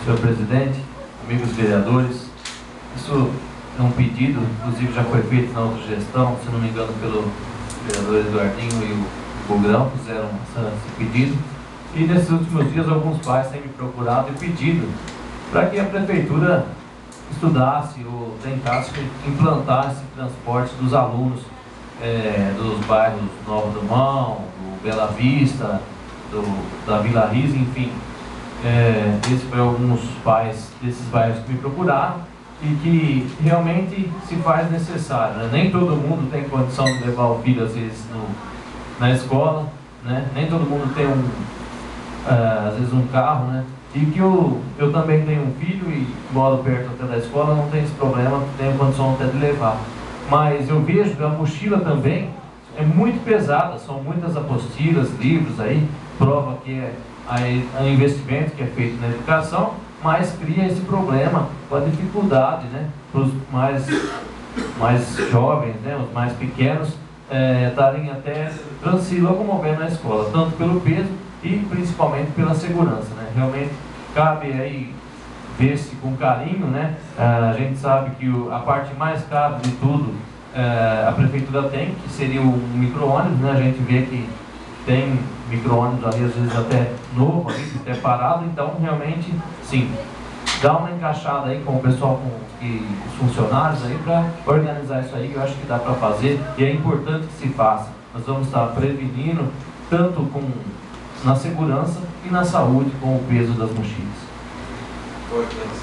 senhor presidente, amigos vereadores. Isso é um pedido, inclusive já foi feito na outra gestão, se não me engano, pelo vereador Eduardinho e o Bugrão, fizeram esse pedido. E nesses últimos dias alguns pais têm me procurado e pedido para que a prefeitura estudasse ou tentasse implantar esse transporte dos alunos dos bairros Nova do Mão, do Bela Vista, da Vila Riza, enfim. Esses foram alguns pais desses bairros que me procuraram e que realmente se faz necessário, né? Nem todo mundo tem condição de levar o filho às vezes na escola, né? Nem todo mundo tem às vezes um carro, né? E que eu também tenho um filho e moro perto até da escola, não tem esse problema, tenho condição até de levar. Mas eu vejo que a mochila também é muito pesada, são muitas apostilas, livros aí, prova que é o investimento que é feito na educação, mas cria esse problema com a dificuldade, né, para os mais jovens, né, os mais pequenos, estarem até se locomovendo na escola, tanto pelo peso e principalmente pela segurança, né. Realmente cabe aí ver-se com carinho, né. A gente sabe que a parte mais cara de tudo a prefeitura tem, que seria um micro-ônibus, né. A gente vê que tem micro-ônibus ali, às vezes até novo, até parado, então realmente, sim, dá uma encaixada aí com o pessoal, com os funcionários aí, para organizar isso aí, que eu acho que dá para fazer, e é importante que se faça. Nós vamos estar prevenindo, tanto na segurança e na saúde, com o peso das mochilas.